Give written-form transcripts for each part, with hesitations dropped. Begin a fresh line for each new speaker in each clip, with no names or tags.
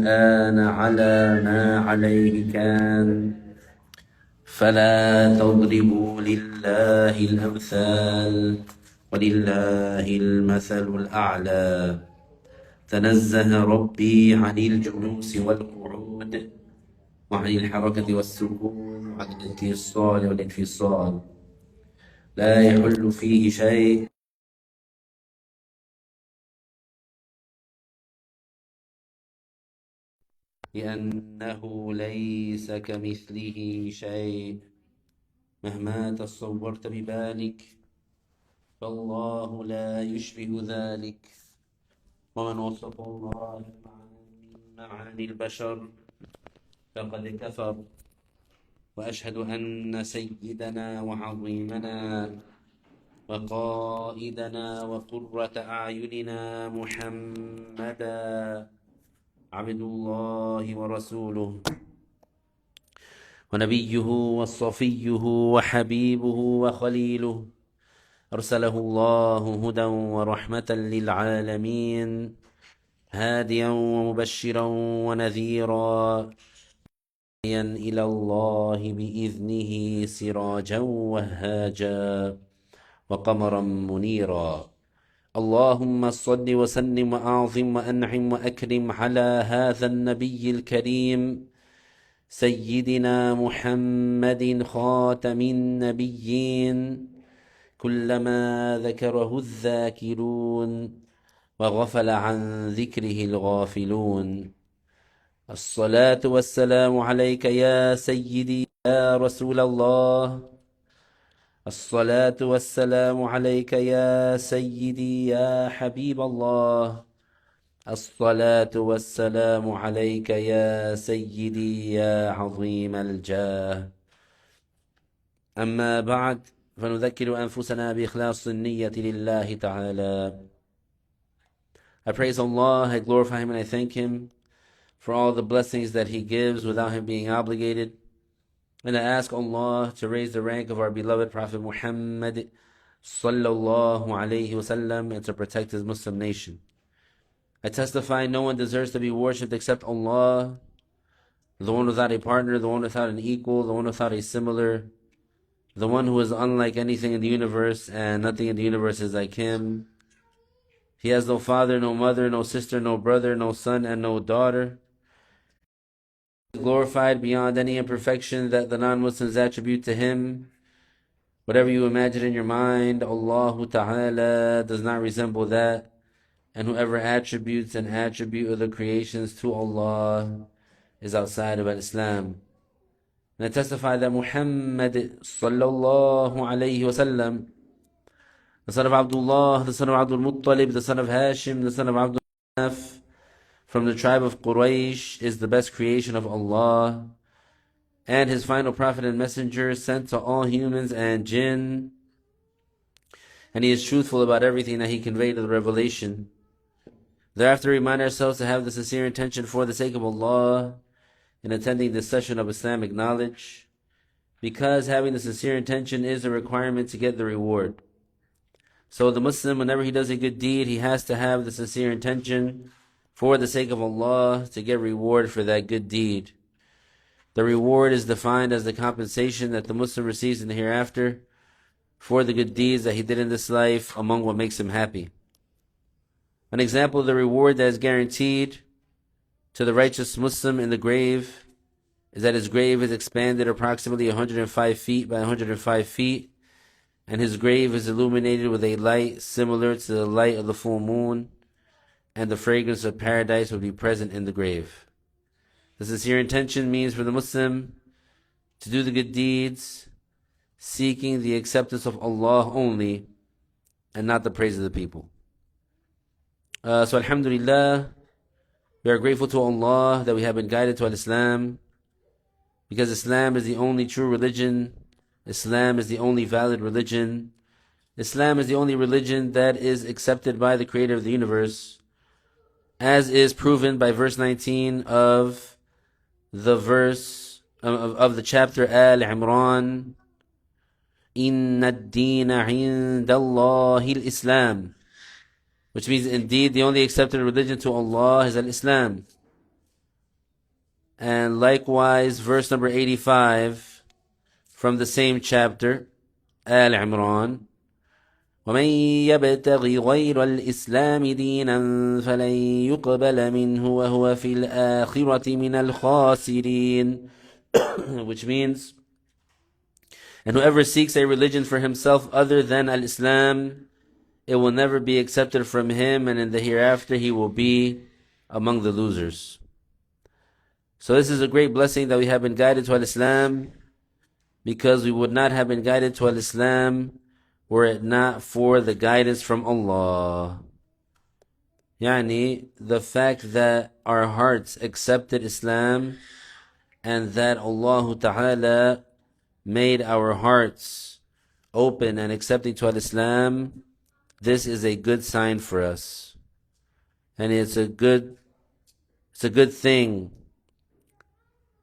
الآن على ما عليه كان فلا تضربوا لله الأمثال ولله المثل الأعلى تنزه ربي عن الجلوس والقعود وعن الحركة والسكون وعن الاتصال والانفصال لا يحل فيه شيء لأنه ليس كمثله شيء مهما تصورت ببالك فالله لا يشبه ذلك ومن وصف الله معاني البشر فقد كفر وأشهد أن سيدنا وعظيمنا وقائدنا وقرة أعيننا محمدا عبد الله ورسوله ونبيه وصفيه وحبيبه وخليله أرسله الله هدى ورحمة للعالمين هاديا ومبشرا ونذيرا إلى الله بإذنه سراجا وهاجا وقمرا منيرا اللهم صل وسلم وأعظم وأنعم وأكرم على هذا النبي الكريم سيدنا محمد خاتم النبيين كلما ذكره الذاكرون وغفل عن ذكره الغافلون الصلاة والسلام عليك يا سيدي يا رسول الله الصلاة والسلام عليك يا سيدي يا حبيب الله الصلاة والسلام عليك يا سيدي يا عظيم الجاه أما بعد فنذكر أنفسنا بإخلاص النية لله تعالى. I praise Allah, I glorify Him and I thank Him for all the blessings that He gives without Him being obligated. And I ask Allah to raise the rank of our beloved Prophet Muhammad sallallahu alayhi wasallam and to protect his Muslim nation. I testify no one deserves to be worshipped except Allah, the one without a partner, the one without an equal, the one without a similar, the one who is unlike anything in the universe and nothing in the universe is like Him. He has no father, no mother, no sister, no brother, no son, and no daughter. Glorified beyond any imperfection that the non-Muslims attribute to Him. Whatever you imagine in your mind, Allah Ta'ala does not resemble that. And whoever attributes an attribute of the creations to Allah is outside of Islam. And I testify that Muhammad sallallahu alayhi wasallam, the son of Abdullah, the son of Abdul Muttalib, the son of Hashim, the son of Abdul Manaf, from the tribe of Quraysh, is the best creation of Allah, and His final prophet and messenger sent to all humans and jinn, and He is truthful about everything that He conveyed of the revelation. Thereafter, remind ourselves to have the sincere intention for the sake of Allah in attending this session of Islamic knowledge, because having the sincere intention is a requirement to get the reward. So the Muslim, whenever he does a good deed, he has to have the sincere intention for the sake of Allah to get reward for that good deed. The reward is defined as the compensation that the Muslim receives in the hereafter for the good deeds that he did in this life among what makes him happy. An example of the reward that is guaranteed to the righteous Muslim in the grave is that his grave is expanded approximately 105 feet by 105 feet, and his grave is illuminated with a light similar to the light of the full moon, and the fragrance of paradise will be present in the grave. The sincere intention means for the Muslim to do the good deeds, seeking the acceptance of Allah only, and not the praise of the people. So alhamdulillah, we are grateful to Allah that we have been guided to Islam, because Islam is the only true religion. Islam is the only valid religion. Islam is the only religion that is accepted by the Creator of the universe, as is proven by verse 19 of the verse of the chapter Al-Imran. Inna ad-deena inda Allahi al-Islam, which means indeed the only accepted religion to Allah is al-Islam. And likewise, verse number 85 from the same chapter, Al-Imran. ومن يبتغ غير الإسلام دينا فلن يقبل منه وهو في الآخرة من الخاسرين. Which means, and whoever seeks a religion for himself other than Al-Islam, it will never be accepted from him, and in the hereafter he will be among the losers. So this is a great blessing that we have been guided to Al-Islam, because we would not have been guided to Al-Islam were it not for the guidance from Allah. Yani, the fact that our hearts accepted Islam and that Allah Ta'ala made our hearts open and accepting to Islam, this is a good sign for us. And it's a good thing.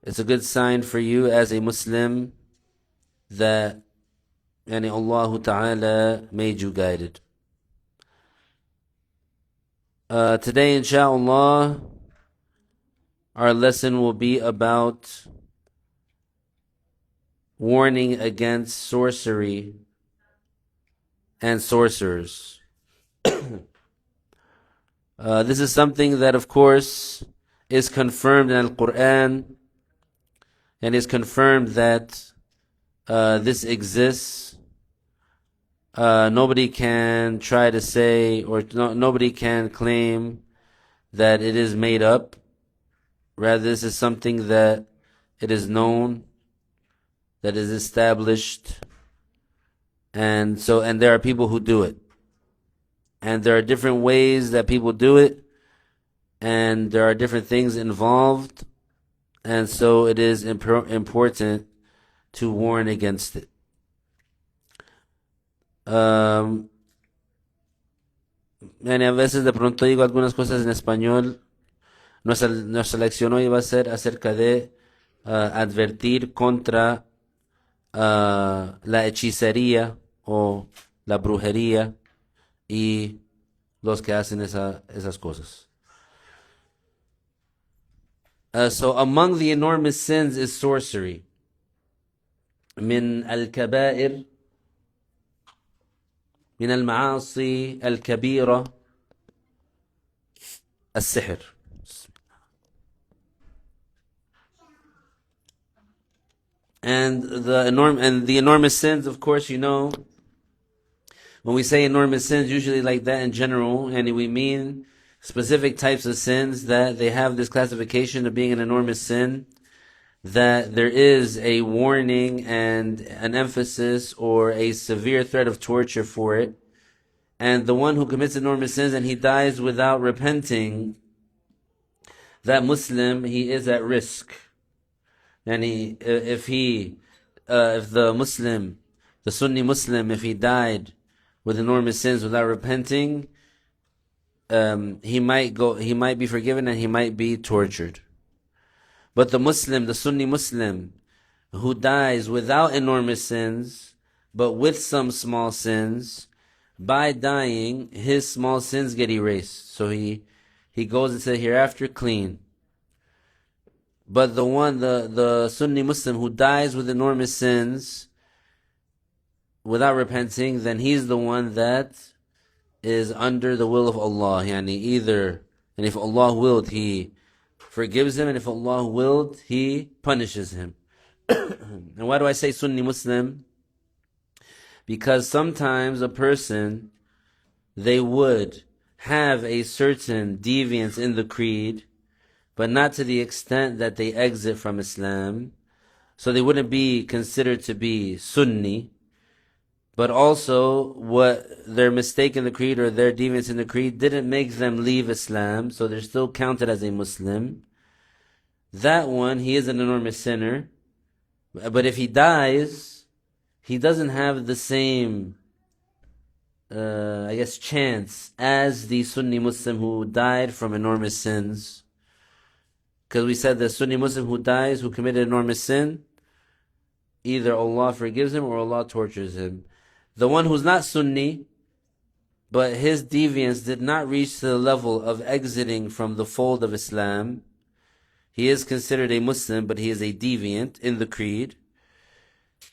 It's a good sign for you as a Muslim that Allah Ta'ala made you guided. Today, inshallah, our lesson will be about warning against sorcery and sorcerers. This is something that, of course, is confirmed in Al-Quran, and is confirmed that this exists. Nobody can try to say, or nobody can claim that it is made up. Rather, this is something that it is known, that is established, and there are people who do it. And there are different ways that people do it, and there are different things involved, and so it is important to warn against it. A veces de pronto digo algunas cosas en español. Nuestra lección hoy va a ser acerca de advertir contra la hechicería o la brujería y los que hacen esas cosas. So among the enormous sins is sorcery. من الكبائر من المعاصي الكبيرة السحر. And the enormous sins, of course, when we say enormous sins, usually like that in general, and we mean specific types of sins that they have this classification of being an enormous sin, that there is a warning and an emphasis or a severe threat of torture for it. And the one who commits enormous sins and he dies without repenting, that Muslim, he is at risk. And if the Sunni Muslim, if he died with enormous sins without repenting, he might be forgiven and he might be tortured. But the Sunni Muslim, who dies without enormous sins, but with some small sins, by dying, his small sins get erased. So he goes into the hereafter clean. But the Sunni Muslim who dies with enormous sins without repenting, then he's the one that is under the will of Allah. And if Allah willed, He forgives him, and if Allah willed, He punishes him. And why do I say Sunni Muslim? Because sometimes a person, they would have a certain deviance in the creed, but not to the extent that they exit from Islam. So they wouldn't be considered to be Sunni. But also, what their mistake in the creed or their deviance in the creed didn't make them leave Islam, so they're still counted as a Muslim. That one, he is an enormous sinner. But if he dies, he doesn't have the same, chance as the Sunni Muslim who died from enormous sins. Because we said the Sunni Muslim who dies, who committed enormous sin, either Allah forgives him or Allah tortures him. The one who's not Sunni, but his deviance did not reach to the level of exiting from the fold of Islam, he is considered a Muslim, but he is a deviant in the creed,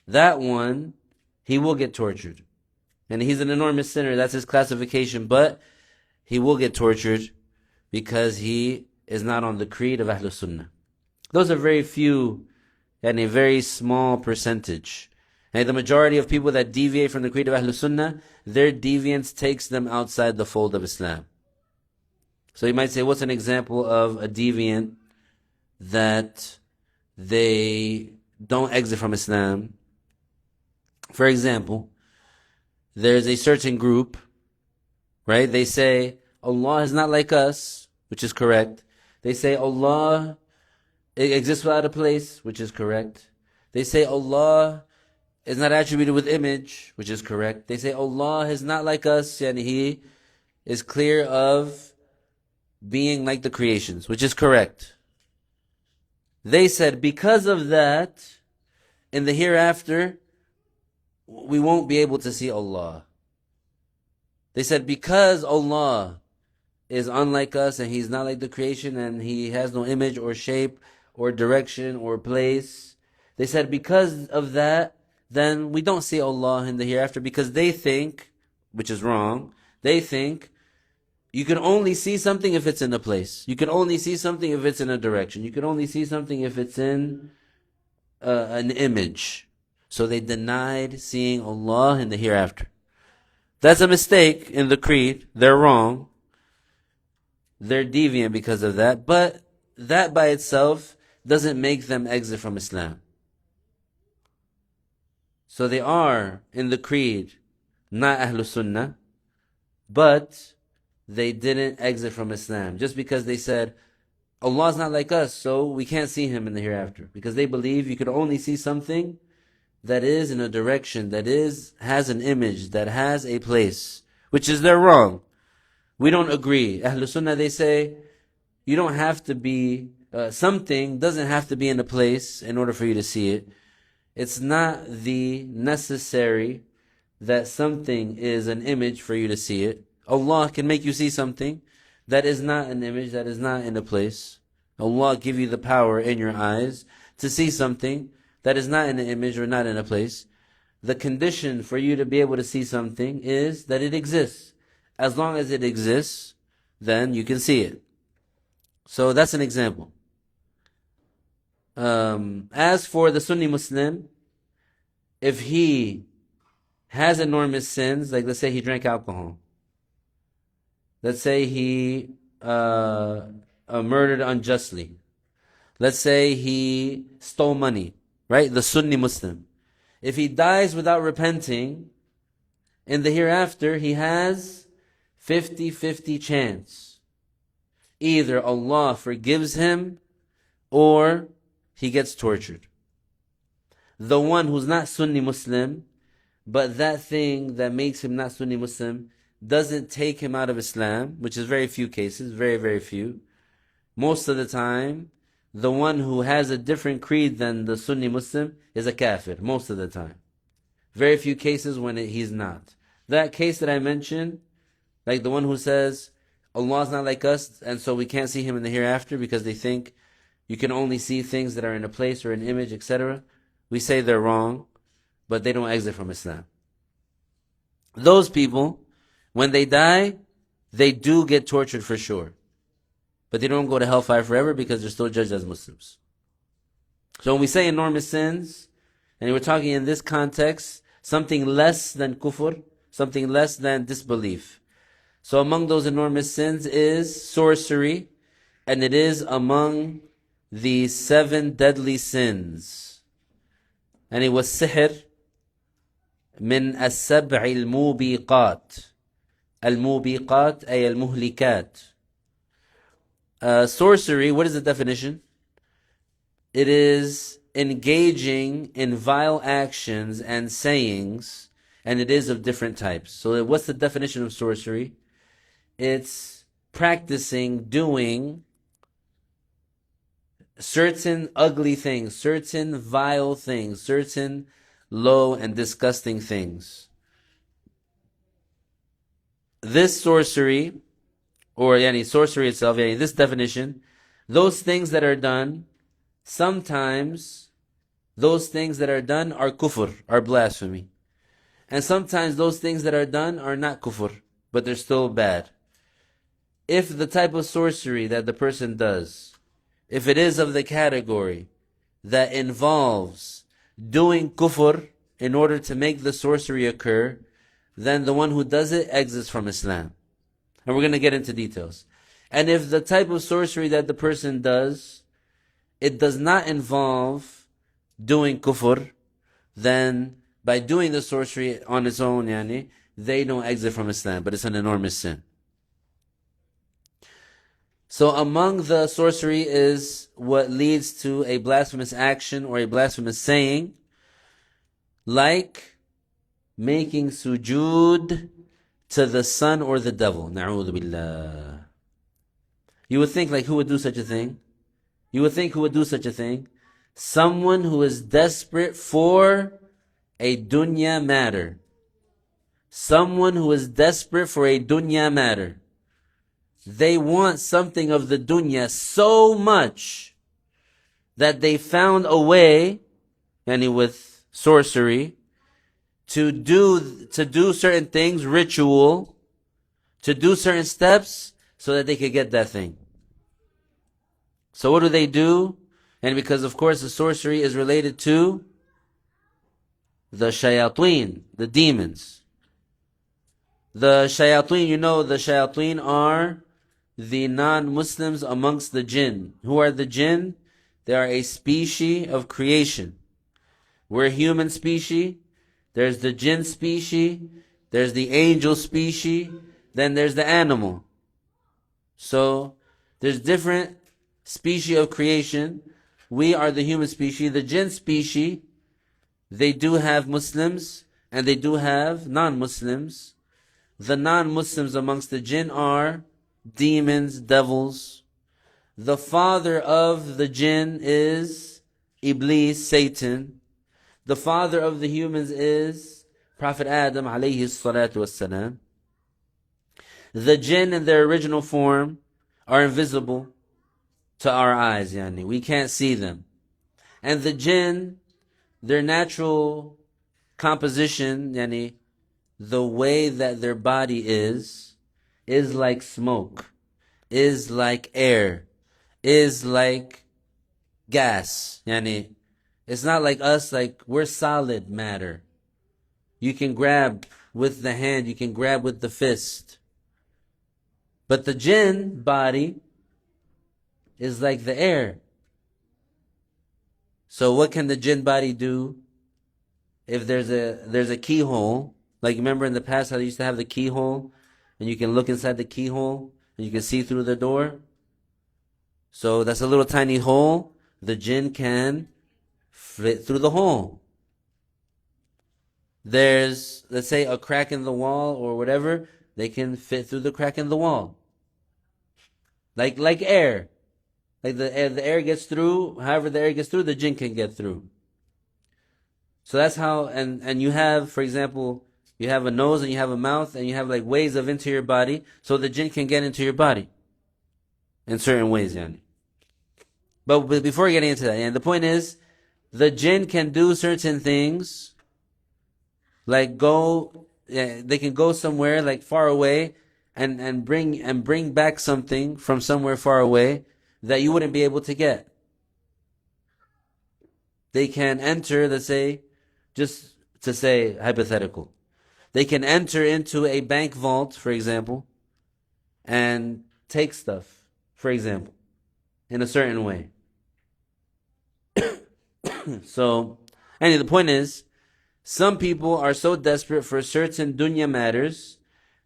that one, he will get tortured. And he's an enormous sinner, that's his classification, but he will get tortured because he is not on the creed of Ahlus Sunnah. Those are very few and a very small percentage. And the majority of people that deviate from the creed of Ahlus Sunnah, their deviance takes them outside the fold of Islam. So you might say, what's an example of a deviant that they don't exit from Islam? For example, there's a certain group, right? They say, Allah is not like us, which is correct. They say Allah exists without a place, which is correct. They say Allah is not attributed with image, which is correct. They say Allah is not like us, and He is clear of being like the creations, which is correct. They said because of that, in the hereafter, we won't be able to see Allah. They said because Allah is unlike us and He's not like the creation and He has no image or shape or direction or place, they said because of that, then we don't see Allah in the hereafter, because they think, which is wrong, they think you can only see something if it's in a place. You can only see something if it's in a direction. You can only see something if it's in an image. So they denied seeing Allah in the hereafter. That's a mistake in the creed. They're wrong. They're deviant because of that. But that by itself doesn't make them exit from Islam. So they are in the creed not Ahlus Sunnah, but they didn't exit from Islam just because they said Allah's not like us, so we can't see Him in the hereafter, because they believe you could only see something that is in a direction, that has an image, that has a place, which is they're wrong. We don't agree. Ahlus Sunnah, they say you don't have to be something doesn't have to be in a place in order for you to see it. It's not the necessary that something is an image for you to see it. Allah can make you see something that is not an image, that is not in a place. Allah give you the power in your eyes to see something that is not in an image or not in a place. The condition for you to be able to see something is that it exists. As long as it exists, then you can see it. So that's an example. As for the Sunni Muslim, if he has enormous sins, like let's say he drank alcohol, let's say he murdered unjustly, let's say he stole money, right? The Sunni Muslim, if he dies without repenting, in the hereafter he has 50-50 chance. Either Allah forgives him or he gets tortured. The one who's not Sunni Muslim, but that thing that makes him not Sunni Muslim doesn't take him out of Islam, which is very few cases, very, very few. Most of the time, the one who has a different creed than the Sunni Muslim is a kafir, most of the time. Very few cases when he's not. That case that I mentioned, like the one who says, Allah's not like us, and so we can't see Him in the hereafter because they think you can only see things that are in a place or an image, etc. We say they're wrong, but they don't exit from Islam. Those people, when they die, they do get tortured for sure. But they don't go to hellfire forever because they're still judged as Muslims. So when we say enormous sins, and we're talking in this context, something less than kufr, something less than disbelief. So among those enormous sins is sorcery, and it is among the 7 deadly sins. And it was sihr min as-sab'i al-mubiqat. Al-mubiqat ay al-muhlikat. Sorcery, what is the definition? It is engaging in vile actions and sayings, and it is of different types. So what's the definition of sorcery? It's practicing, doing certain ugly things, certain vile things, certain low and disgusting things. This sorcery, or sorcery itself, this definition, those things that are done, sometimes those things that are done are kufr, are blasphemy. And sometimes those things that are done are not kufr, but they're still bad. If the type of sorcery that the person does, if it is of the category that involves doing kufr in order to make the sorcery occur, then the one who does it exits from Islam. And we're going to get into details. And if the type of sorcery that the person does, it does not involve doing kufr, then by doing the sorcery on its own, they don't exit from Islam, but it's an enormous sin. So among the sorcery is what leads to a blasphemous action or a blasphemous saying, like making sujood to the sun or the devil. Na'udhu billah. You would think, like, who would do such a thing? You would think who would do such a thing? Someone who is desperate for a dunya matter. Someone who is desperate for a dunya matter. They want something of the dunya so much that they found a way, with sorcery, to do certain things, ritual, to do certain steps so that they could get that thing. So what do? And because of course the sorcery is related to the shayateen, the demons. The shayateen are the non-Muslims amongst the jinn. Who are the jinn? They are a species of creation. We're a human species. There's the jinn species. There's the angel species. Then there's the animal. So there's different species of creation. We are the human species. The jinn species, they do have Muslims and they do have non-Muslims. The non-Muslims amongst the jinn are demons, devils. The father of the jinn is Iblis, Satan. The father of the humans is Prophet Adam alayhi salatu wassalam. The jinn in their original form are invisible to our eyes, we can't see them. And the jinn, their natural composition, the way that their body is like smoke, is like air, is like gas. It's not like us, like we're solid matter. You can grab with the hand, you can grab with the fist. But the jinn body is like the air. So what can the jinn body do? If there's a keyhole, like remember in the past how they used to have the keyhole, and you can look inside the keyhole and you can see through the door. So that's a little tiny hole. The jinn can fit through the hole. There's, let's say, a crack in the wall or whatever, they can fit through the crack in the wall. Like air. Like the air gets through, however the air gets through, the jinn can get through. So that's how, and you have, for example, you have a nose and you have a mouth and you have like ways of into your body, so the jinn can get into your body in certain ways, But before getting into that, the point is, the jinn can do certain things, like they can go somewhere like far away and bring back something from somewhere far away that you wouldn't be able to get. They can enter, let's say, just to say hypothetical, they can enter into a bank vault, for example, and take stuff, for example, in a certain way. So, the point is, some people are so desperate for certain dunya matters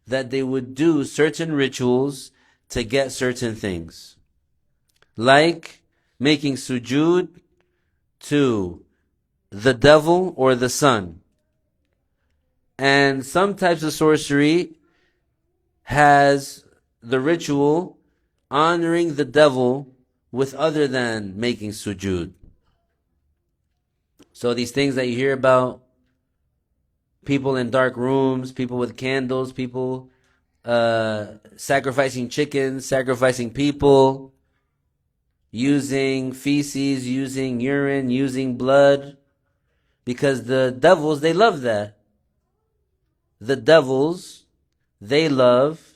that they would do certain rituals to get certain things. Like making sujood to the devil or the sun. And some types of sorcery has the ritual honoring the devil with other than making sujood. So these things that you hear about, people in dark rooms, people with candles, people sacrificing chickens, sacrificing people, using feces, using urine, using blood, because the devils, they love that. The devils, they love,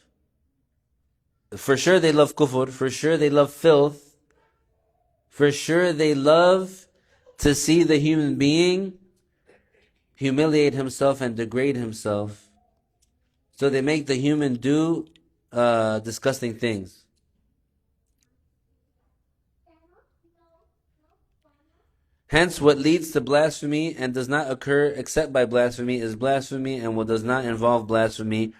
for sure they love kufr, for sure they love filth, for sure they love to see the human being humiliate himself and degrade himself. So they make the human do disgusting things. Hence, what leads to blasphemy and does not occur except by blasphemy is blasphemy, and what does not involve blasphemy,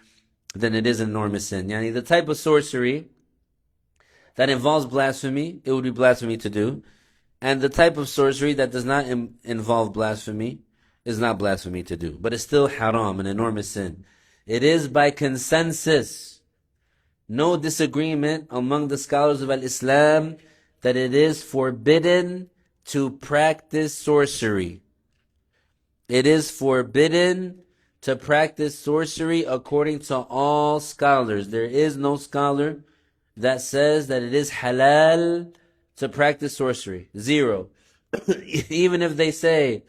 then it is an enormous sin. Yani the type of sorcery that involves blasphemy, it would be blasphemy to do. And the type of sorcery that does not involve blasphemy is not blasphemy to do. But it's still haram, an enormous sin. It is by consensus, no disagreement among the scholars of Islam, that it is forbidden to practice sorcery. It is forbidden to practice sorcery according to all scholars. There is no scholar that says that it is halal to practice sorcery. Zero. Even if they say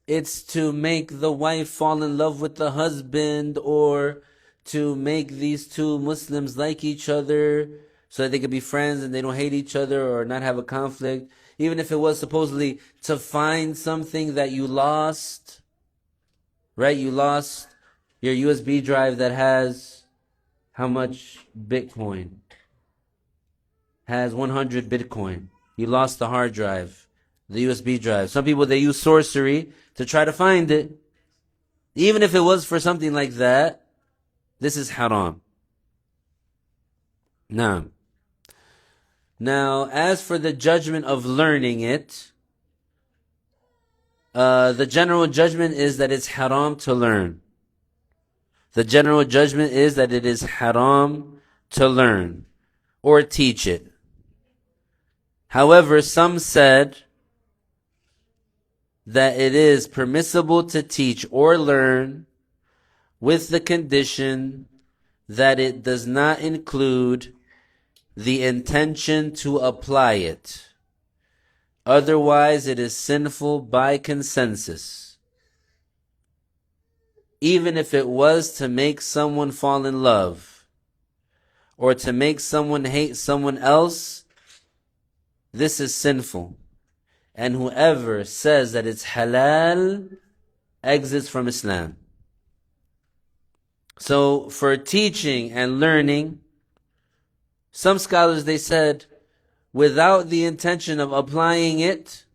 it's to make the wife fall in love with the husband, or to make these two Muslims like each other so that they could be friends and they don't hate each other or not have a conflict. Even if it was supposedly to find something that you lost, right? You lost your USB drive that has how much Bitcoin? Has 100 Bitcoin. You lost the hard drive, the USB drive. Some people, they use sorcery to try to find it. Even if it was for something like that, this is haram. Now, as for the judgment of learning it, the general judgment is that it's haram to learn. The general judgment is that it is haram to learn or teach it. However, some said that it is permissible to teach or learn with the condition that it does not include the intention to apply it. Otherwise, it is sinful by consensus. Even if it was to make someone fall in love or to make someone hate someone else, this is sinful. And whoever says that it's halal exits from Islam. So for teaching and learning, some scholars, they said, without the intention of applying it,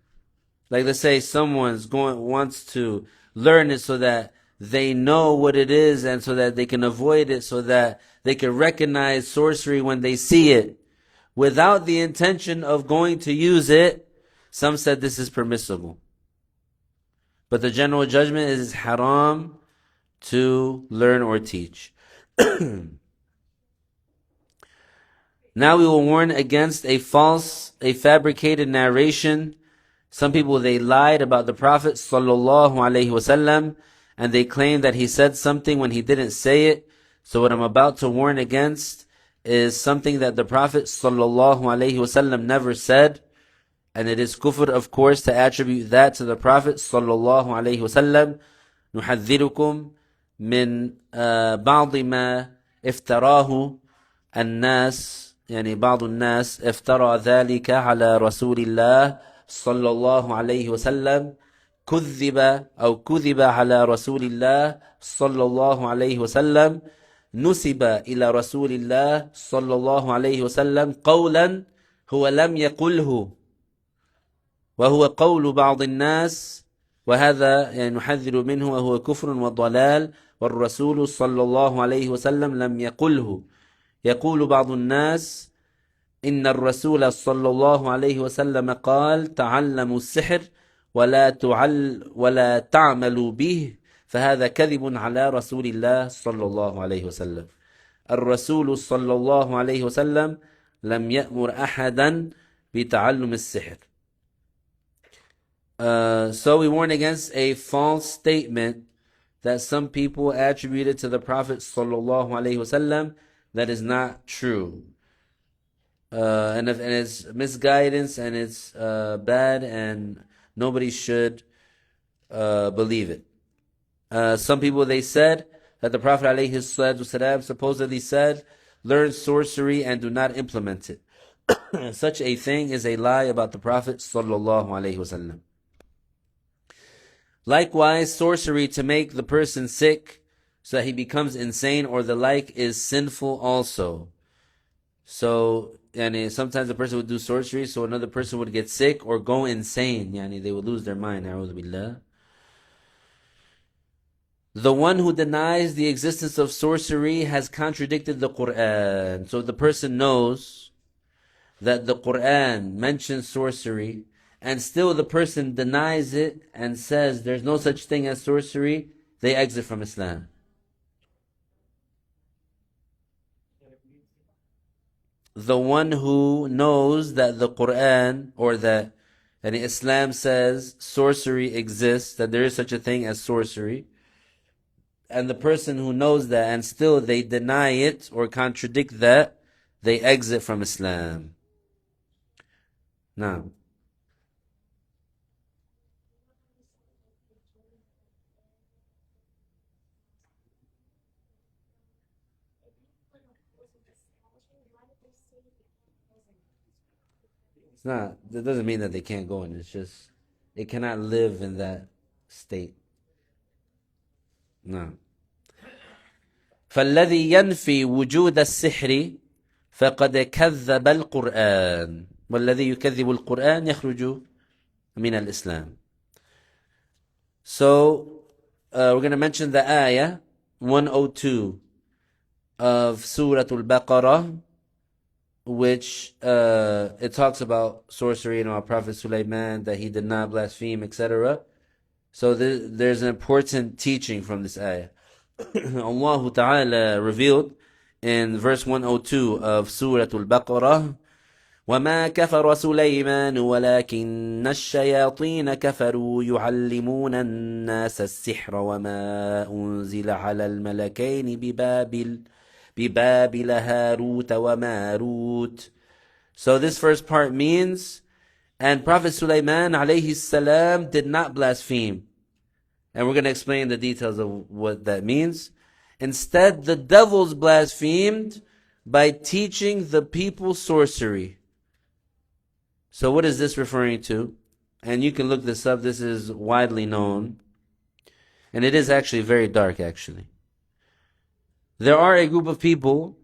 like let's say someone's wants to learn it so that they know what it is and so that they can avoid it, so that they can recognize sorcery when they see it, without the intention of going to use it, some said this is permissible. But the general judgment is haram to learn or teach. Now we will warn against a fabricated narration. Some people, they lied about the Prophet sallallahu alaihi wasallam, and they claim that he said something when he didn't say it. So what I'm about to warn against is something that the Prophet sallallahu alaihi wasallam never said, and it is kufr, of course, to attribute that to the Prophet sallallahu alaihi wasallam. نحذركم من بعض ما افتراه الناس، يعني بعض الناس افترى ذلك على رسول الله صلى الله عليه وسلم، كذب على رسول الله صلى الله عليه وسلم، نسب إلى رسول الله صلى الله عليه وسلم قولا هو لم يقله، وهو قول بعض الناس، وهذا يعني نحذر منه وهو كفر وضلال، والرسول صلى الله عليه وسلم لم يقله. يقول بعض الناس إن الرسول صلى الله عليه وسلم قال تعلموا السحر ولا تعملوا به، فهذا كذب على رسول الله صلى الله عليه وسلم. الرسول صلى الله عليه وسلم لم يأمر أحدا بتعلم السحر. So we warn against a false statement that some people attributed to the Prophet sallallahu alaihi wasallam that is not true. and it's misguidance, and it's bad, and nobody should believe it. Some people, they said that the Prophet ﷺ supposedly said, learn sorcery and do not implement it. Such a thing is a lie about the Prophet ﷺ. Likewise, sorcery to make the person sick so that he becomes insane or the like is sinful also. So, yani, sometimes a person would do sorcery so another person would get sick or go insane. Yani, they would lose their mind. A'udhu billah. The one who denies the existence of sorcery has contradicted the Quran. So the person knows that the Quran mentions sorcery, and still the person denies it and says there's no such thing as sorcery, they exit from Islam. The one who knows that the Quran or that Islam says sorcery exists, that there is such a thing as sorcery, and the person who knows that and still they deny it or contradict that, they exit from Islam. Now, it's not, that doesn't mean that they can't go in. It's just, they cannot live in that state. No. فالذي ينفي وجود السحر فقد كذب القرآن والذي يكذب القرآن يخرج من الإسلام. So, we're going to mention the ayah 102 of Surah Al-Baqarah, which it talks about sorcery and our Prophet Sulaiman, that he did not blaspheme, etc. So there's an important teaching from this ayah. Allah Ta'ala revealed in verse 102 of Surah Al-Baqarah, وَمَا كَفَرَ سُلَيْمَانُ وَلَكِنَّ الشَّيَاطِينَ كَفَرُوا يُعَلِّمُونَ النَّاسَ السِّحْرَ وَمَا أُنزِلَ عَلَى الْمَلَكَيْنِ بِبَابِلَ هَارُوتَ وَمَارُوتَ. So this first part means, and Prophet Sulaiman alayhi salam did not blaspheme. And we're going to explain the details of what that means. Instead, the devils blasphemed by teaching the people sorcery. So what is this referring to? And you can look this up. This is widely known. And it is actually very dark, actually. There are a group of people,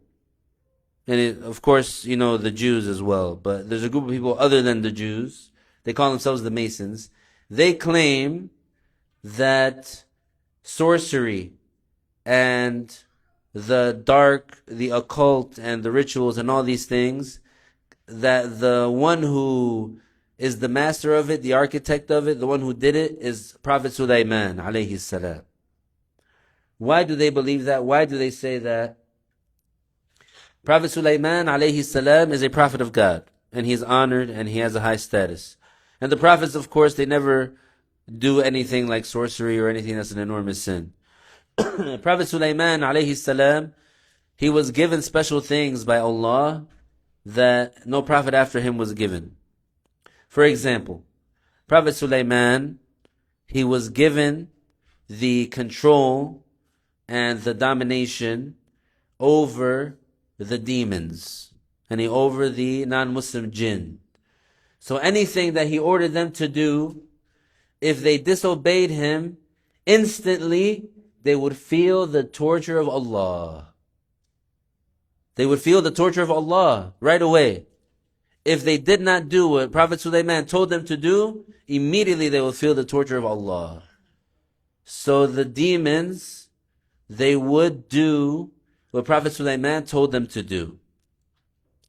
and of course, you know, the Jews as well, but there's a group of people other than the Jews. They call themselves the Masons. They claim that sorcery and the dark, the occult, and the rituals and all these things, that the one who is the master of it, the architect of it, the one who did it, is Prophet Sulaiman alayhi salam. Why do they believe that? Why do they say that? Prophet Sulaiman alayhi salam is a prophet of God, and he's honored and he has a high status. And the prophets, of course, they never do anything like sorcery or anything that's an enormous sin. Prophet Sulaiman alayhi salam, he was given special things by Allah that no prophet after him was given. For example, Prophet Sulaiman, he was given the control and the domination over the demons, and over the non-Muslim jinn. So anything that he ordered them to do, if they disobeyed him, instantly they would feel the torture of Allah. They would feel the torture of Allah right away. If they did not do what Prophet Sulaiman told them to do, immediately they would feel the torture of Allah. So the demons, they would do what Prophet Sulaiman told them to do.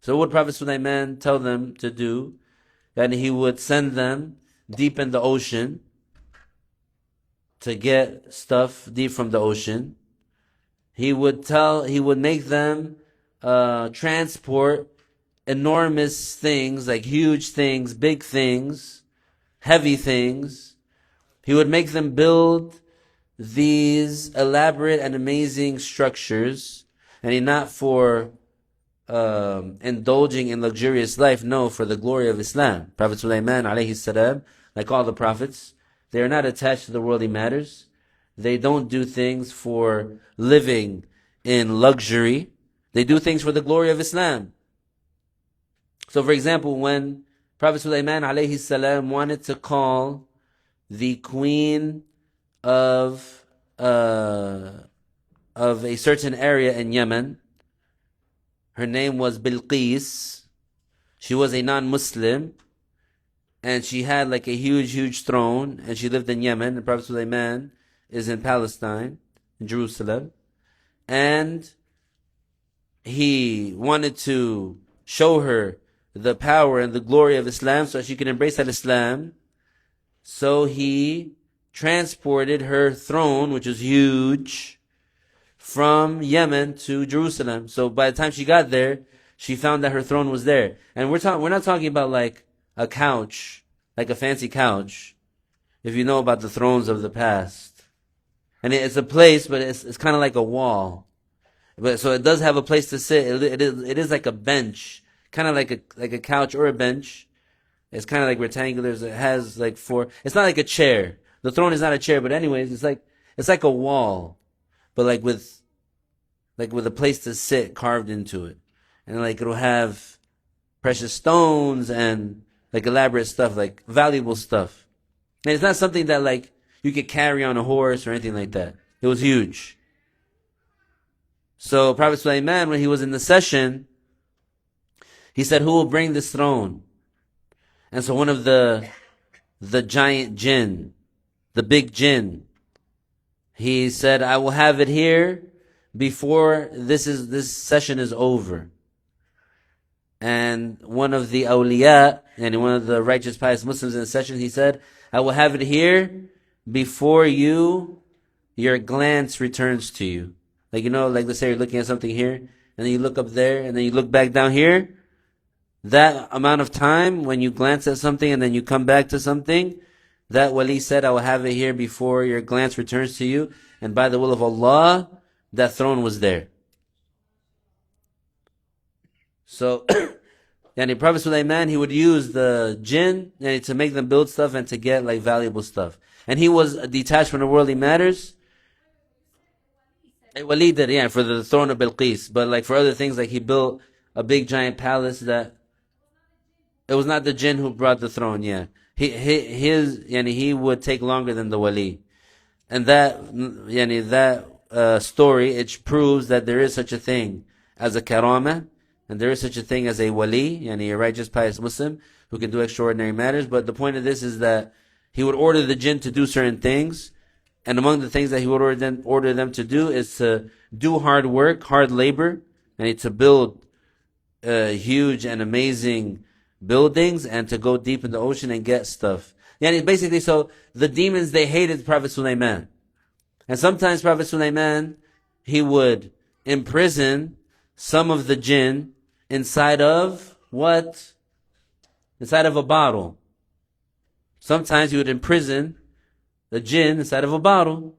So what Prophet Sulaiman tell them to do? And he would send them deep in the ocean to get stuff deep from the ocean. He would make them transport enormous things, like huge things, big things, heavy things. He would make them build these elaborate and amazing structures, and not for indulging in luxurious life. No, for the glory of Islam. Prophet Sulaiman alayhi salam, like all the prophets, they are not attached to the worldly matters. They don't do things for living in luxury. They do things for the glory of Islam. So for example, when Prophet Sulaiman alayhi salam wanted to call the queen of a certain area in Yemen, her name was Bilqis. She was a non-Muslim, and she had like a huge throne, and she lived in Yemen, and Prophet Sulaiman is in Palestine, in Jerusalem, and he wanted to show her the power and the glory of Islam so she could embrace that Islam. So he transported her throne, which was huge, from Yemen to Jerusalem. So by the time she got there, she found that her throne was there. And we're not talking about like a couch, like a fancy couch, if you know about the thrones of the past. And it's a place, but it's kind of like a wall. But so it does have a place to sit. It is like a bench, kind of like a couch or a bench. It's kind of like rectangular. It has like four. It's not like a chair. The throne is not a chair, but anyways, it's like a wall, but like with a place to sit carved into it, and like it'll have precious stones and like elaborate stuff, like valuable stuff. And it's not something that like you could carry on a horse or anything like that. It was huge. So Prophet Sulaiman, when he was in the session, he said, "Who will bring this throne?" And so one of the giant jinn, the big jinn, he said, "I will have it here before this session is over." And one of the awliya, and one of the righteous pious Muslims in the session, he said, "I will have it here before your glance returns to you." Like, like let's say you're looking at something here, and then you look up there, and then you look back down here. That amount of time when you glance at something and then you come back to something, that wali said, "I will have it here before your glance returns to you." And by the will of Allah, that throne was there. So, yani Prophet Sulaiman, he would use the jinn to make them build stuff and to get like valuable stuff. And he was detached from the worldly matters. A wali did, yeah, for the throne of Bilqis. But like for other things, like he built a big giant palace that it was not the jinn who brought the throne, yeah. He would take longer than the wali. And that story, it proves that there is such a thing as a karama, and there is such a thing as a wali, a righteous pious Muslim who can do extraordinary matters. But the point of this is that he would order the jinn to do certain things, and among the things that he would order them to do is to do hard work, hard labor, and to build huge and amazing buildings, and to go deep in the ocean and get stuff. Basically, so the demons, they hated Prophet Sulaiman. And sometimes Prophet Sulaiman, he would imprison some of the jinn inside of what? Inside of a bottle. Sometimes he would imprison the jinn inside of a bottle,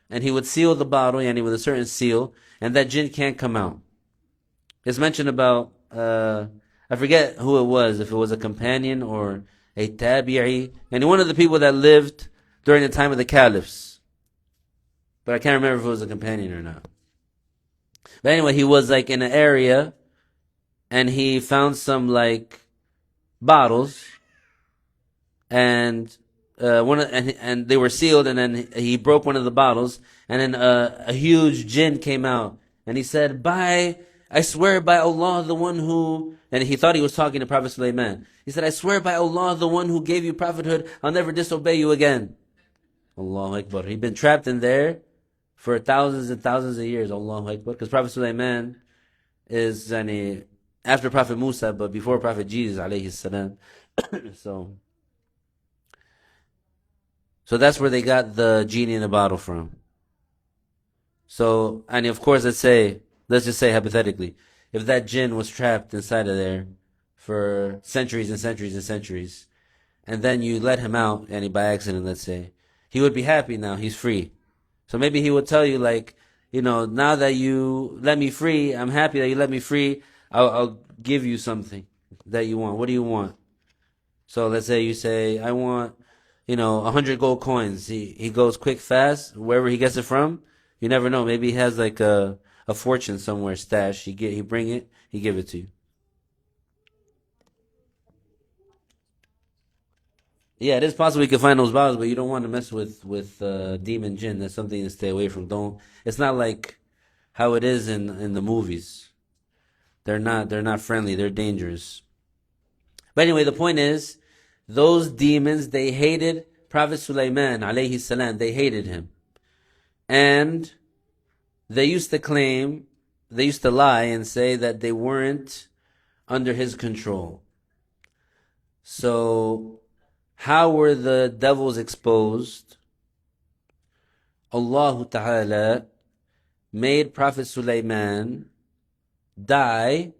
and he would seal the bottle, with a certain seal, and that jinn can't come out. It's mentioned about, I forget who it was, if it was a companion or a tabi'i, and one of the people that lived during the time of the caliphs. But I can't remember if it was a companion or not. But anyway, he was like in an area, and he found some like bottles, and and they were sealed, and then he broke one of the bottles, and then a huge jinn came out, and he said, I swear by Allah, the one who, and he thought he was talking to Prophet Sulaiman. He said, "I swear by Allah, the one who gave you prophethood, I'll never disobey you again." Allahu Akbar. He'd been trapped in there for thousands and thousands of years. Allahu Akbar. Because Prophet Sulaiman is after Prophet Musa, but before Prophet Jesus alayhi salam. So that's where they got the genie in the bottle from. So, and of course, let's just say hypothetically, if that jinn was trapped inside of there for centuries and centuries and centuries, and then you let him out, by accident, let's say, he would be happy now, he's free. So maybe he would tell you like, now that you let me free, I'm happy that you let me free, I'll give you something that you want. What do you want? So let's say you say, I want, 100 gold coins. He goes quick, fast, wherever he gets it from. You never know. Maybe he has like a fortune somewhere stashed. He bring it, he give it to you. Yeah, it is possible you can find those bottles, but you don't want to mess with demon jinn. That's something to stay away from. Don't. It's not like how it is in the movies. They're not friendly. They're dangerous. But anyway, the point is, those demons, they hated Prophet Sulaiman alayhi salam. They hated him, and they used to claim, they used to lie and say that they weren't under his control. So, how were the devils exposed? Allah Ta'ala made Prophet Sulaiman die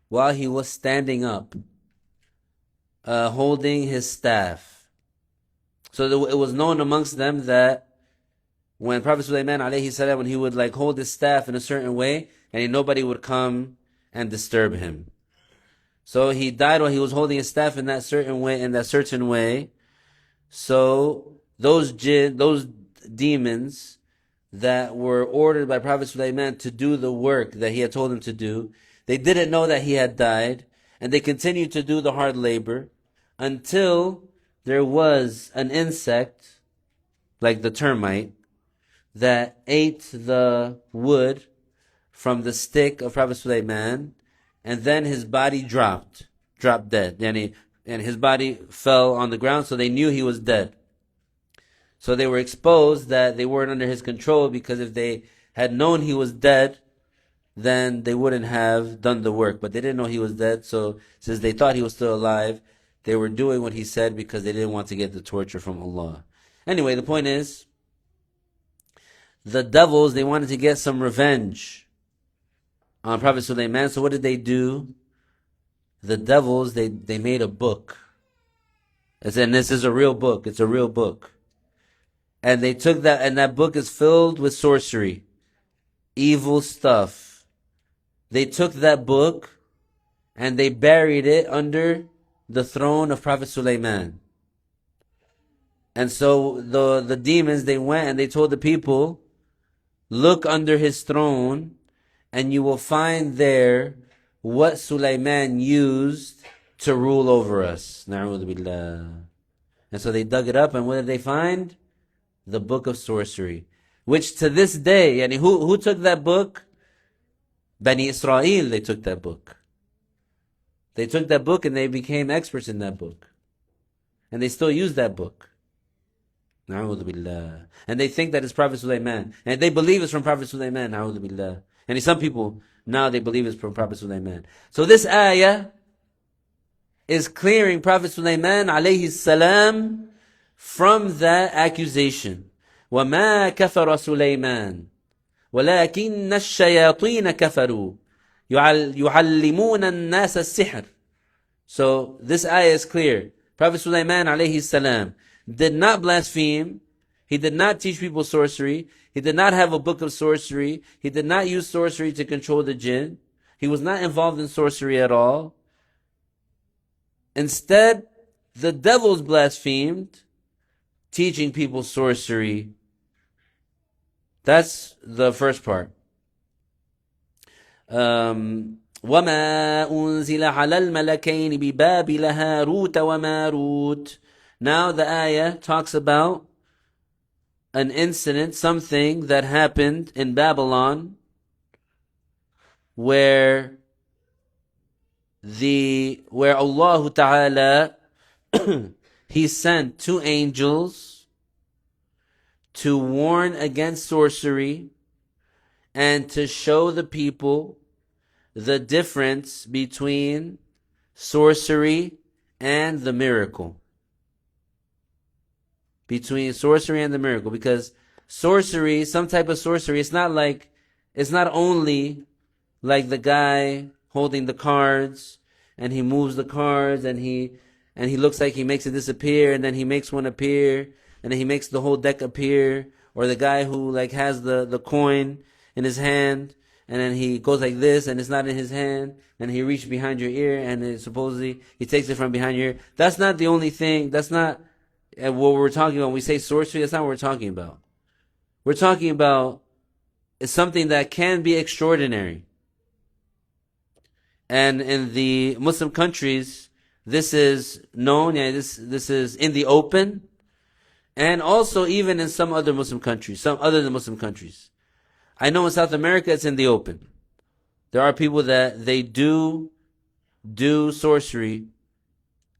while he was standing up, holding his staff. So it was known amongst them that when Prophet Sulaiman alayhi salam, when he would like hold his staff in a certain way, and nobody would come and disturb him. So he died while he was holding his staff in that certain way. So those demons that were ordered by Prophet Sulaiman to do the work that he had told them to do, they didn't know that he had died, and they continued to do the hard labor until there was an insect, like the termite, that ate the wood from the stick of Prophet Sulaiman, and then his body dropped dead. And his body fell on the ground, so they knew he was dead. So they were exposed that they weren't under his control, because if they had known he was dead, then they wouldn't have done the work. But they didn't know he was dead, so since they thought he was still alive, they were doing what he said because they didn't want to get the torture from Allah. Anyway, the point is, the devils, they wanted to get some revenge on Prophet Sulaiman. So what did they do? The devils, they made a book. And this is a real book. It's a real book. And they took that, and that book is filled with sorcery, evil stuff. They took that book and they buried it under the throne of Prophet Sulaiman. And so the demons, they went and they told the people, look under his throne, and you will find there what Sulaiman used to rule over us. Na'udhu billah. And so they dug it up, and what did they find? The book of sorcery. Which to this day, yani who took that book? Bani Israel, they took that book. They took that book and they became experts in that book. And they still use that book. Na'udhu billah. And they think that it's Prophet Sulaiman. And they believe it's from Prophet Sulaiman. Na'udhu billah. And some people, now they believe it's from Prophet Sulaiman. So this ayah is clearing Prophet Sulaiman alayhi salam from that accusation. وَمَا كَفَرَ سُلَيْمَانَ وَلَكِنَّ الشَّيَاطِينَ كَفَرُوا يُعَلِّمُونَ النَّاسَ السِّحْرَ. So this ayah is clear. Prophet Sulaiman alayhi salam did not blaspheme. He did not teach people sorcery. He did not have a book of sorcery. He did not use sorcery to control the jinn. He was not involved in sorcery at all. Instead, the devils blasphemed, teaching people sorcery. That's the first part. وَمَا أُنزِلَ عَلَى الْمَلَكَيْنِ بِبَابِلَ هَارُوتَ وَمَارُوتَ. Now the ayah talks about an incident, something that happened in Babylon, where Allah Ta'ala He sent two angels to warn against sorcery and to show the people the difference between sorcery and the miracle. Between sorcery and the miracle. Because sorcery, some type of sorcery, it's not only like the guy holding the cards and he moves the cards and he looks like he makes it disappear, and then he makes one appear, and then he makes the whole deck appear. Or the guy who like has the coin in his hand, and then he goes like this, and it's not in his hand, and he reaches behind your ear, and supposedly he takes it from behind your ear. That's not the only thing. That's not what we're talking about when we say sorcery. That's not what we're talking about. We're talking about is something that can be extraordinary. And in the Muslim countries, this is known, this is in the open, and also even in some other Muslim countries, some other than Muslim countries. I know in South America it's in the open. There are people that they do sorcery,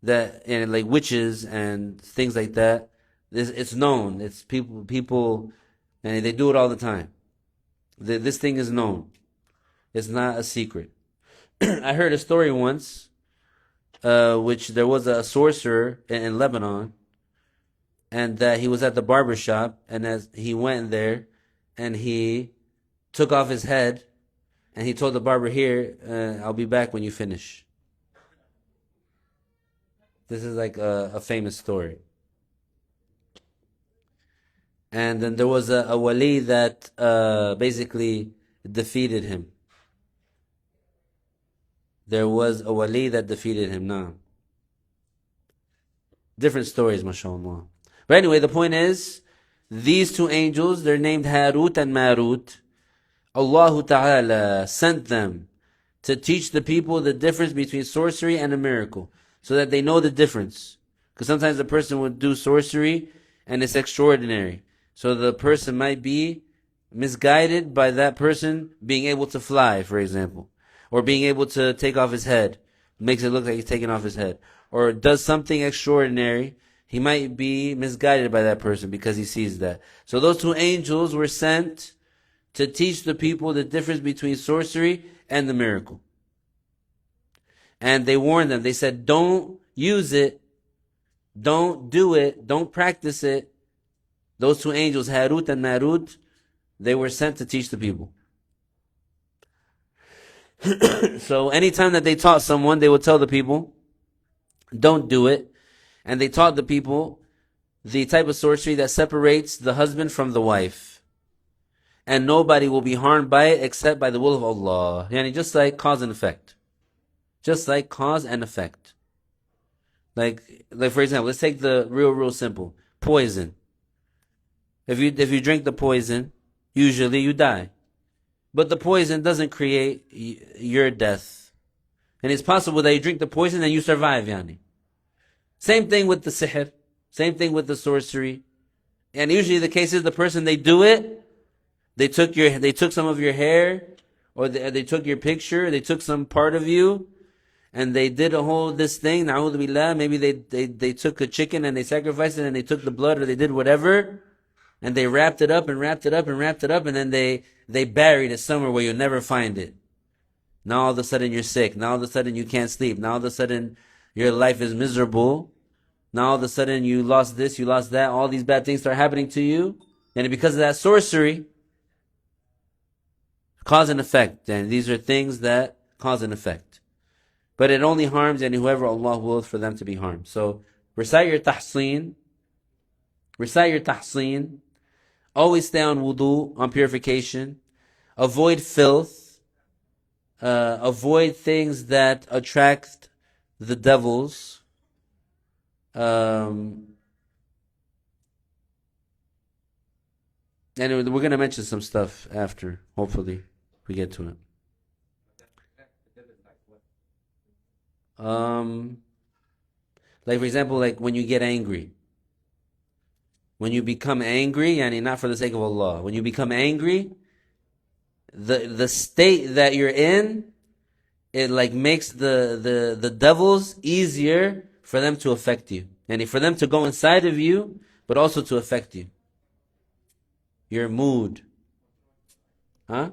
that and like witches and things like that. It's known. It's people, and they do it all the time. This thing is known. It's not a secret. I heard a story once, which there was a sorcerer in Lebanon, and that he was at the barber shop, and as he went there, and he took off his head, and he told the barber, "Here, I'll be back when you finish." This is like a famous story. And then there was a wali that basically defeated him. There was a wali that defeated him now. Different stories, mashallah. But anyway, the point is, these two angels, they're named Harut and Marut. Allah Ta'ala sent them to teach the people the difference between sorcery and a miracle, so that they know the difference. Because sometimes a person would do sorcery and it's extraordinary. So the person might be misguided by that person being able to fly, for example, or being able to take off his head. Makes it look like he's taking off his head. Or does something extraordinary. He might be misguided by that person because he sees that. So those two angels were sent to teach the people the difference between sorcery and the miracle. And they warned them. They said, don't use it. Don't do it. Don't practice it. Those two angels, Harut and Marut, they were sent to teach the people. So anytime that they taught someone, they would tell the people, don't do it. And they taught the people the type of sorcery that separates the husband from the wife. And nobody will be harmed by it except by the will of Allah. Yani just like cause and effect. Just like cause and effect. Like for example, let's take the real simple. Poison. If you drink the poison, usually you die. But the poison doesn't create your death. And it's possible that you drink the poison and you survive, yani. Same thing with the sihr. Same thing with the sorcery. And usually the case is the person, they do it, they took some of your hair, or they took your picture, they took some part of you, and they did this thing, na'udhu billah, maybe they took a chicken and they sacrificed it and they took the blood, or they did whatever, and they wrapped it up, and then they buried it somewhere where you'll never find it. Now all of a sudden you're sick. Now all of a sudden you can't sleep. Now all of a sudden your life is miserable. Now all of a sudden you lost this, you lost that. All these bad things start happening to you. And because of that sorcery, cause and effect. And these are things that cause and effect. But it only harms whoever Allah wills for them to be harmed. So recite your tahseen. Recite your tahseen. Always stay on wudu, on purification. Avoid filth. Avoid things that attract the devils. And we're going to mention some stuff after, hopefully we get to it. Like for example, like when you get angry. When you become angry, yani not for the sake of Allah. When you become angry, the state that you're in, it like makes the devils easier for them to affect you. And for them to go inside of you, but also to affect you. Your mood. Huh?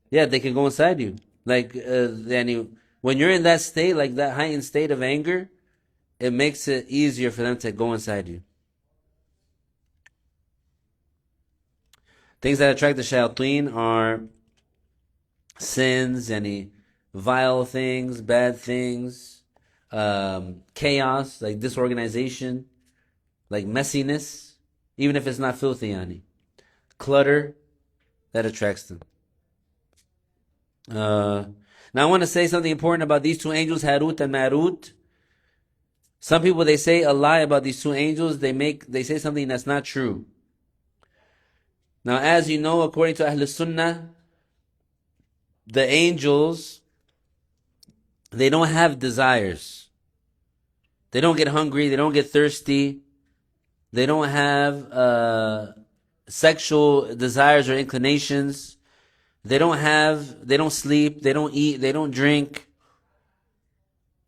Yeah, they can go inside you. Like, when you're in that state, like that heightened state of anger, it makes it easier for them to go inside you. Things that attract the shayateen are sins, any vile things, bad things, chaos, like disorganization, like messiness, even if it's not filthy, yani. Clutter, that attracts them. Now I want to say something important about these two angels, Harut and Marut. Some people, they say a lie about these two angels. They say something that's not true. Now, as you know, according to Ahl Sunnah, the angels, they don't have desires. They don't get hungry. They don't get thirsty. They don't have sexual desires or inclinations. They don't sleep. They don't eat. They don't drink.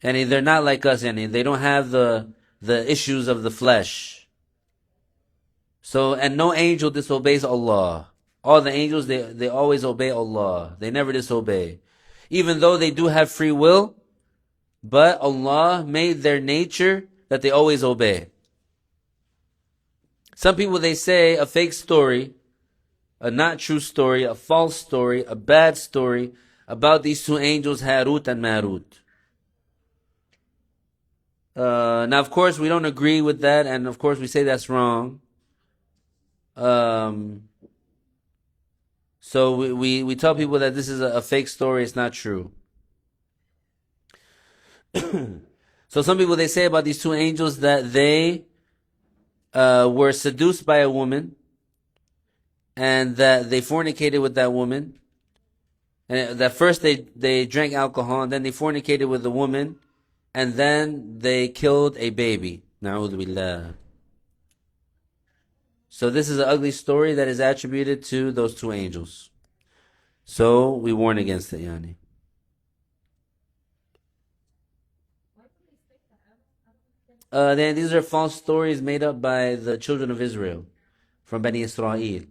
And they're not like us. And they don't have the issues of the flesh. So, and no angel disobeys Allah. All the angels, they always obey Allah. They never disobey. Even though they do have free will, but Allah made their nature that they always obey. Some people, they say a fake story, a not true story, a false story, a bad story about these two angels, Harut and Marut. Now, of course, we don't agree with that, and of course, we say that's wrong. So we tell people that this is a fake story, it's not true. So some people, they say about these two angels that they were seduced by a woman and that they fornicated with that woman. And that first they drank alcohol and then they fornicated with the woman and then they killed a baby. Na'udhu billah. So this is an ugly story that is attributed to those two angels. So we warn against it, yani. Then these are false stories made up by the children of Israel from Bani Israel.